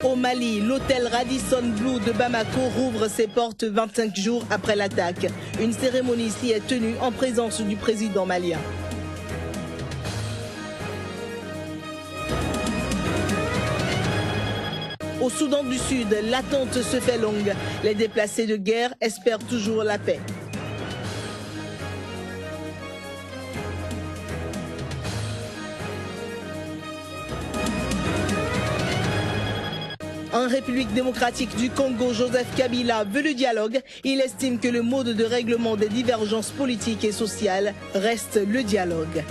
Au Mali, l'hôtel Radisson Blu de Bamako rouvre ses portes 25 jours après l'attaque. Une cérémonie s'y est tenue en présence du président malien. Au Soudan du Sud, l'attente se fait longue. Les déplacés de guerre espèrent toujours la paix. En République démocratique du Congo, Joseph Kabila veut le dialogue. Il estime que le mode de règlement des divergences politiques et sociales reste le dialogue.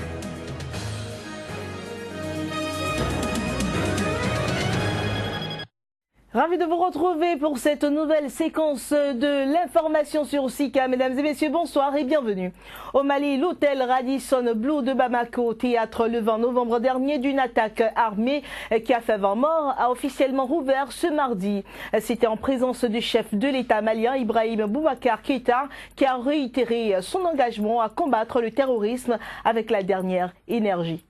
Ravi de vous retrouver pour cette nouvelle séquence de l'information sur Sika. Mesdames et messieurs, bonsoir et bienvenue. Au Mali, l'hôtel Radisson Blu de Bamako, théâtre le 20 novembre dernier d'une attaque armée qui a fait 20 morts, a officiellement rouvert ce mardi. C'était en présence du chef de l'État malien, Ibrahim Boubacar Keïta, qui a réitéré son engagement à combattre le terrorisme avec la dernière énergie.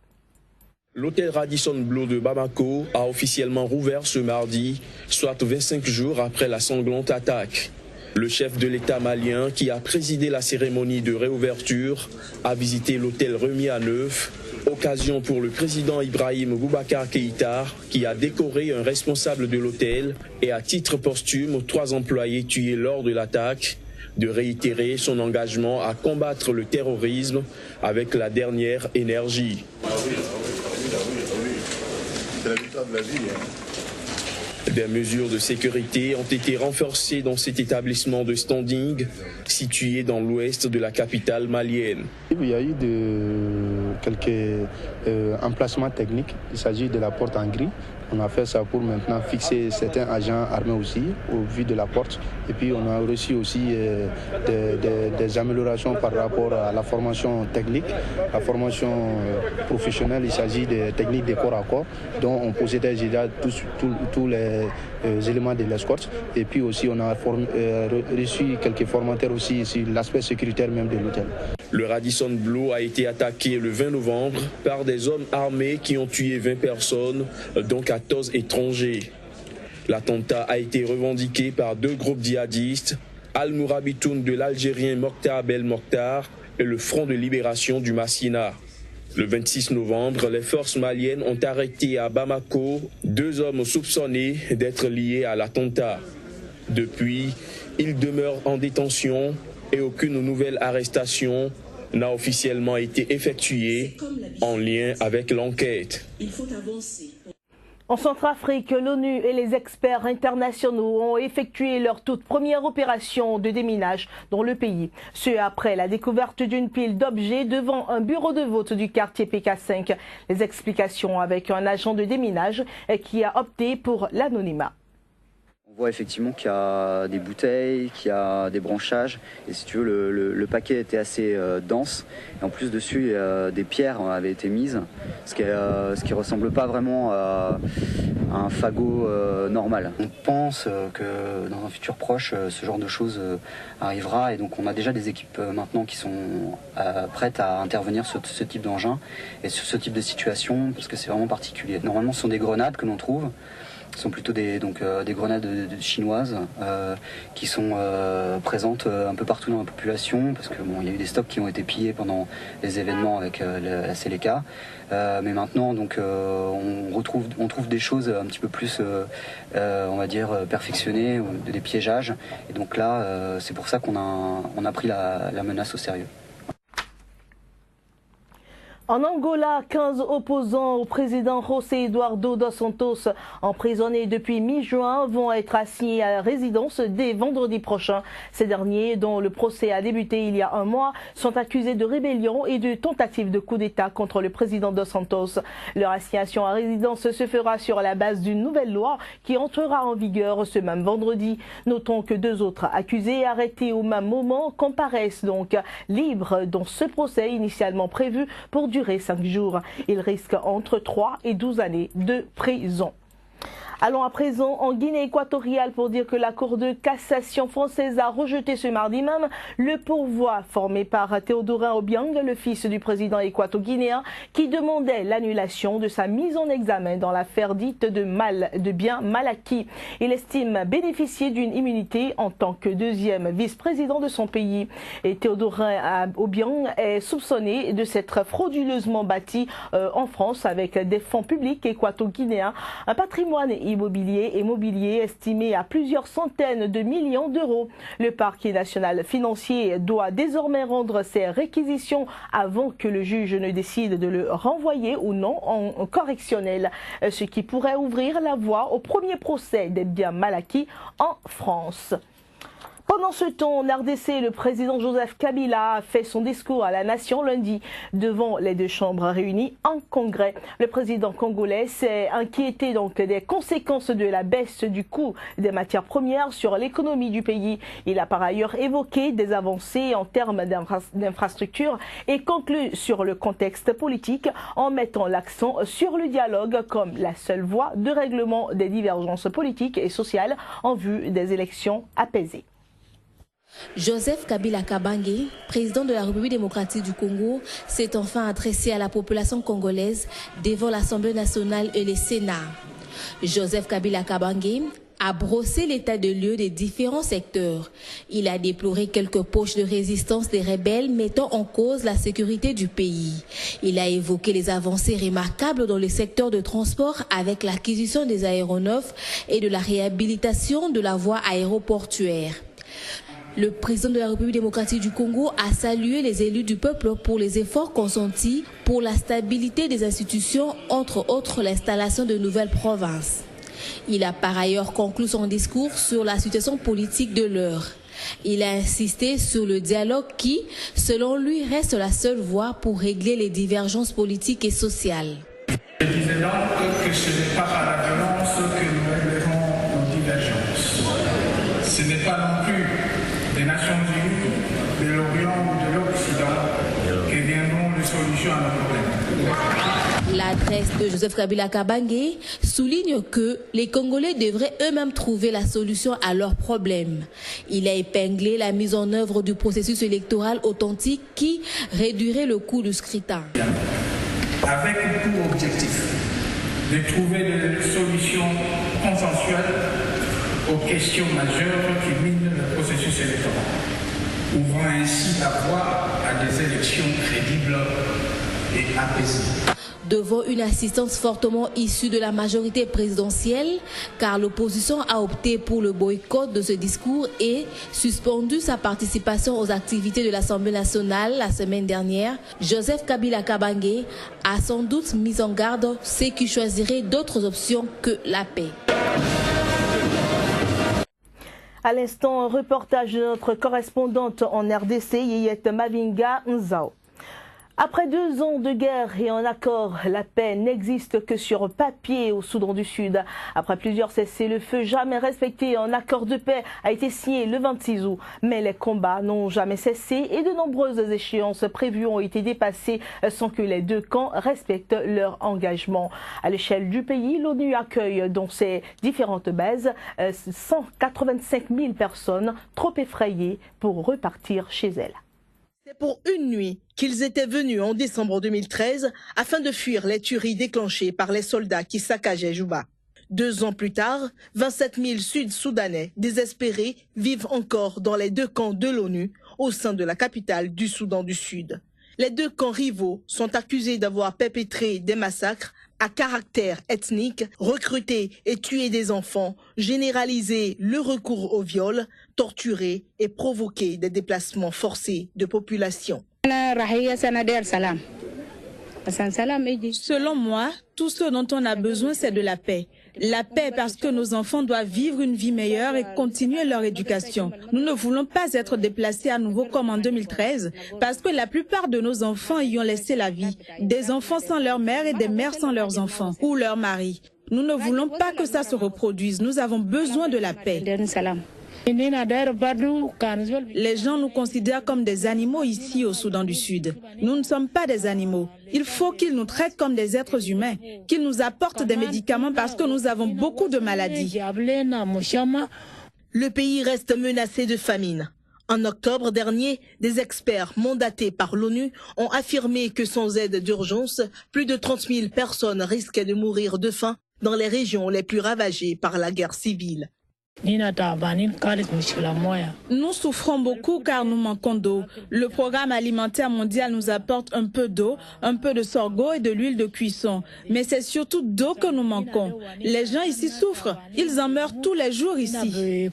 L'hôtel Radisson Blu de Bamako a officiellement rouvert ce mardi, soit 25 jours après la sanglante attaque. Le chef de l'État malien, qui a présidé la cérémonie de réouverture, a visité l'hôtel remis à neuf, occasion pour le président Ibrahim Boubacar Keïta, qui a décoré un responsable de l'hôtel et à titre posthume 3 employés tués lors de l'attaque, de réitérer son engagement à combattre le terrorisme avec la dernière énergie. Des mesures de sécurité ont été renforcées dans cet établissement de standing situé dans l'ouest de la capitale malienne. Il y a eu quelques emplacements techniques. Il s'agit de la porte en gris. On a fait ça pour maintenant fixer certains agents armés aussi au vu de la porte. Et puis on a reçu aussi des améliorations par rapport à la formation technique, la formation professionnelle. Il s'agit des techniques de corps à corps dont on possédait déjà tous les éléments de l'escorte. Et puis aussi on a reçu quelques formateurs aussi sur l'aspect sécuritaire même de l'hôtel. Le Radisson Blu a été attaqué le 20 novembre par des hommes armés qui ont tué 20 personnes, dont 14 étrangers. L'attentat a été revendiqué par 2 groupes djihadistes, Al-Mourabitoun de l'Algérien Mokhtar Bel Mokhtar et le Front de libération du Massina. Le 26 novembre, les forces maliennes ont arrêté à Bamako 2 hommes soupçonnés d'être liés à l'attentat. Depuis, ils demeurent en détention et aucune nouvelle arrestation n'a officiellement été effectuée en lien avec l'enquête. En Centrafrique, l'ONU et les experts internationaux ont effectué leur toute première opération de déminage dans le pays. Ce après la découverte d'une pile d'objets devant un bureau de vote du quartier PK5. Les explications avec un agent de déminage qui a opté pour l'anonymat. On voit effectivement qu'il y a des bouteilles, qu'il y a des branchages. Et si tu veux, le paquet était assez dense. Et en plus dessus, des pierres avaient été mises, ce qui ressemble pas vraiment à un fagot normal. On pense que dans un futur proche, ce genre de choses arrivera. Et donc on a déjà des équipes maintenant qui sont prêtes à intervenir sur ce type d'engin et sur ce type de situation, parce que c'est vraiment particulier. Normalement, ce sont des grenades que l'on trouve. Ce sont plutôt des grenades chinoises qui sont présentes un peu partout dans la population, parce que bon, il y a eu des stocks qui ont été pillés pendant les événements avec la Seleka. Mais maintenant, donc, on trouve des choses un petit peu plus, on va dire, perfectionnées, des piégeages. Et donc là, c'est pour ça qu'on a pris la menace au sérieux. En Angola, 15 opposants au président José Eduardo dos Santos, emprisonnés depuis mi-juin, vont être assignés à résidence dès vendredi prochain. Ces derniers, dont le procès a débuté il y a un mois, sont accusés de rébellion et de tentative de coup d'État contre le président dos Santos. Leur assignation à résidence se fera sur la base d'une nouvelle loi qui entrera en vigueur ce même vendredi. Notons que 2 autres accusés arrêtés au même moment comparaissent donc libres dans ce procès initialement prévu pour durer 5 jours. Il risque entre 3 et 12 années de prison. Allons à présent en Guinée équatoriale pour dire que la Cour de cassation française a rejeté ce mardi même le pourvoi formé par Théodorin Obiang, le fils du président équato-guinéen, qui demandait l'annulation de sa mise en examen dans l'affaire dite de biens mal acquis. Il estime bénéficier d'une immunité en tant que deuxième vice-président de son pays. Et Théodorin Obiang est soupçonné de s'être frauduleusement bâti en France avec des fonds publics équato-guinéens, un patrimoine immobilier et mobilier estimé à plusieurs centaines de millions d'euros. Le parquet national financier doit désormais rendre ses réquisitions avant que le juge ne décide de le renvoyer ou non en correctionnel, ce qui pourrait ouvrir la voie au premier procès des biens mal acquis en France. Pendant ce temps, en RDC, le président Joseph Kabila a fait son discours à la nation lundi devant les deux chambres réunies en congrès. Le président congolais s'est inquiété donc des conséquences de la baisse du coût des matières premières sur l'économie du pays. Il a par ailleurs évoqué des avancées en termes d'infrastructures et conclu sur le contexte politique en mettant l'accent sur le dialogue comme la seule voie de règlement des divergences politiques et sociales en vue des élections apaisées. Joseph Kabila Kabange, président de la République démocratique du Congo, s'est enfin adressé à la population congolaise devant l'Assemblée nationale et le Sénat. Joseph Kabila Kabange a brossé l'état de lieu des différents secteurs. Il a déploré quelques poches de résistance des rebelles mettant en cause la sécurité du pays. Il a évoqué les avancées remarquables dans le secteur de transport avec l'acquisition des aéronefs et de la réhabilitation de la voie aéroportuaire. Le président de la République démocratique du Congo a salué les élus du peuple pour les efforts consentis pour la stabilité des institutions, entre autres l'installation de nouvelles provinces. Il a par ailleurs conclu son discours sur la situation politique de l'heure. Il a insisté sur le dialogue qui, selon lui, reste la seule voie pour régler les divergences politiques et sociales. Je disais donc que ce n'est pas par la violence que nous réglerons nos divergences. Ce n'est pas non plus des Nations Unies, de l'Orient ou de l'Occident qui viendront les solutions à nos problèmes. L'adresse de Joseph Kabila Kabange souligne que les Congolais devraient eux-mêmes trouver la solution à leurs problèmes. Il a épinglé la mise en œuvre du processus électoral authentique qui réduirait le coût du scrutin. Avec pour objectif de trouver des solutions consensuelles aux questions majeures qui minent le processus électoral, ouvrant ainsi la voie à des élections crédibles et apaisées. Devant une assistance fortement issue de la majorité présidentielle, car l'opposition a opté pour le boycott de ce discours et suspendu sa participation aux activités de l'Assemblée nationale la semaine dernière, Joseph Kabila Kabange a sans doute mis en garde ceux qui choisiraient d'autres options que la paix. À l'instant, un reportage de notre correspondante en RDC, Yeyette Mavinga Nzao. Après 2 ans de guerre et en accord, la paix n'existe que sur papier au Soudan du Sud. Après plusieurs cessez-le-feu jamais respectés, un accord de paix a été signé le 26 août. Mais les combats n'ont jamais cessé et de nombreuses échéances prévues ont été dépassées sans que les deux camps respectent leur engagement. À l'échelle du pays, l'ONU accueille dans ses différentes bases 185 000 personnes trop effrayées pour repartir chez elles. C'est pour une nuit qu'ils étaient venus en décembre 2013 afin de fuir les tueries déclenchées par les soldats qui saccageaient Juba. 2 ans plus tard, 27 000 Sud-Soudanais désespérés vivent encore dans les 2 camps de l'ONU au sein de la capitale du Soudan du Sud. Les 2 camps rivaux sont accusés d'avoir perpétré des massacres à caractère ethnique, recruté et tué des enfants, généralisé le recours au viol, torturé et provoqué des déplacements forcés de population. Selon moi, tout ce dont on a besoin, c'est de la paix. La paix parce que nos enfants doivent vivre une vie meilleure et continuer leur éducation. Nous ne voulons pas être déplacés à nouveau comme en 2013 parce que la plupart de nos enfants y ont laissé la vie. Des enfants sans leur mère et des mères sans leurs enfants ou leurs maris. Nous ne voulons pas que ça se reproduise. Nous avons besoin de la paix. Les gens nous considèrent comme des animaux ici au Soudan du Sud. Nous ne sommes pas des animaux. Il faut qu'ils nous traitent comme des êtres humains, qu'ils nous apportent des médicaments parce que nous avons beaucoup de maladies. Le pays reste menacé de famine. En octobre dernier, des experts mandatés par l'ONU ont affirmé que sans aide d'urgence, plus de 30 000 personnes risquaient de mourir de faim dans les régions les plus ravagées par la guerre civile. Nous souffrons beaucoup car nous manquons d'eau. Le programme alimentaire mondial nous apporte un peu d'eau, un peu de sorgho et de l'huile de cuisson. Mais c'est surtout d'eau que nous manquons. Les gens ici souffrent. Ils en meurent tous les jours ici.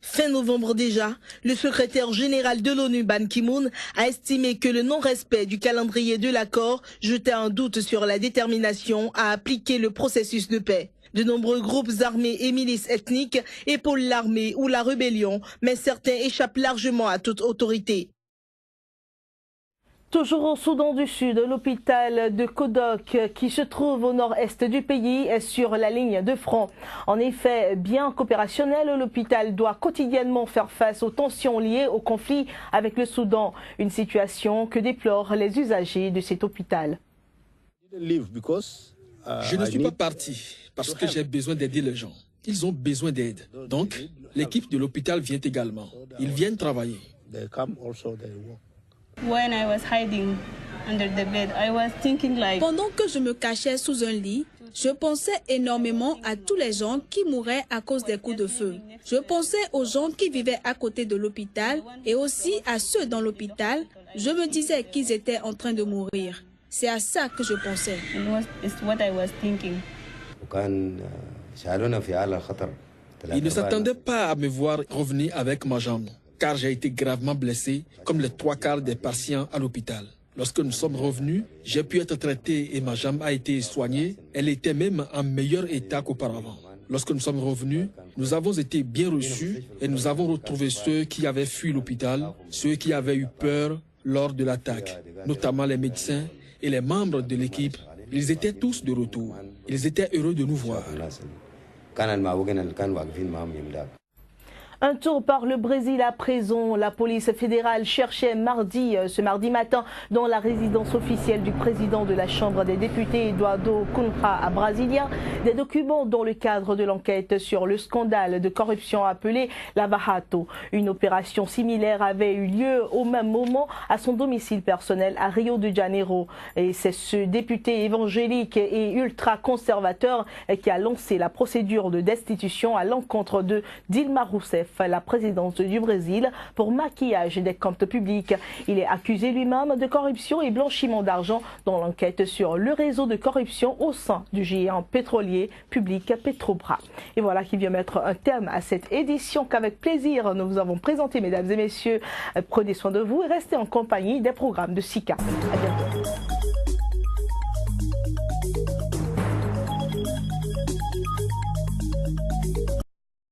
Fin novembre déjà, le secrétaire général de l'ONU, Ban Ki-moon, a estimé que le non-respect du calendrier de l'accord jetait un doute sur la détermination à appliquer le processus de paix. De nombreux groupes armés et milices ethniques épaulent l'armée ou la rébellion, mais certains échappent largement à toute autorité. Toujours au Soudan du Sud, l'hôpital de Kodok, qui se trouve au nord-est du pays, est sur la ligne de front. En effet, bien qu'opérationnel, l'hôpital doit quotidiennement faire face aux tensions liées au conflit avec le Soudan, une situation que déplorent les usagers de cet hôpital. Je ne suis pas parti parce que j'ai besoin d'aider les gens. Ils ont besoin d'aide. Donc, l'équipe de l'hôpital vient également. Ils viennent travailler. Pendant que je me cachais sous un lit, je pensais énormément à tous les gens qui mouraient à cause des coups de feu. Je pensais aux gens qui vivaient à côté de l'hôpital et aussi à ceux dans l'hôpital. Je me disais qu'ils étaient en train de mourir. C'est à ça que je pensais. Ils ne s'attendaient pas à me voir revenir avec ma jambe, car j'ai été gravement blessé, comme les 3/4 des patients à l'hôpital. Lorsque nous sommes revenus, j'ai pu être traité et ma jambe a été soignée. Elle était même en meilleur état qu'auparavant. Lorsque nous sommes revenus, nous avons été bien reçus et nous avons retrouvé ceux qui avaient fui l'hôpital, ceux qui avaient eu peur lors de l'attaque, notamment les médecins et les membres de l'équipe. Ils étaient tous de retour. Ils étaient heureux de nous voir. Un tour par le Brésil à présent. La police fédérale cherchait ce mardi matin, dans la résidence officielle du président de la Chambre des députés, Eduardo Cunha, à Brasilia, des documents dans le cadre de l'enquête sur le scandale de corruption appelé Lava Jato. Une opération similaire avait eu lieu au même moment à son domicile personnel à Rio de Janeiro. Et c'est ce député évangélique et ultra-conservateur qui a lancé la procédure de destitution à l'encontre de Dilma Rousseff, la présidente du Brésil, pour maquillage des comptes publics. Il est accusé lui-même de corruption et blanchiment d'argent dans l'enquête sur le réseau de corruption au sein du géant pétrolier public Petrobras. Et voilà qui vient mettre un terme à cette édition qu'avec plaisir nous vous avons présenté, mesdames et messieurs. Prenez soin de vous et restez en compagnie des programmes de SICA. À bientôt.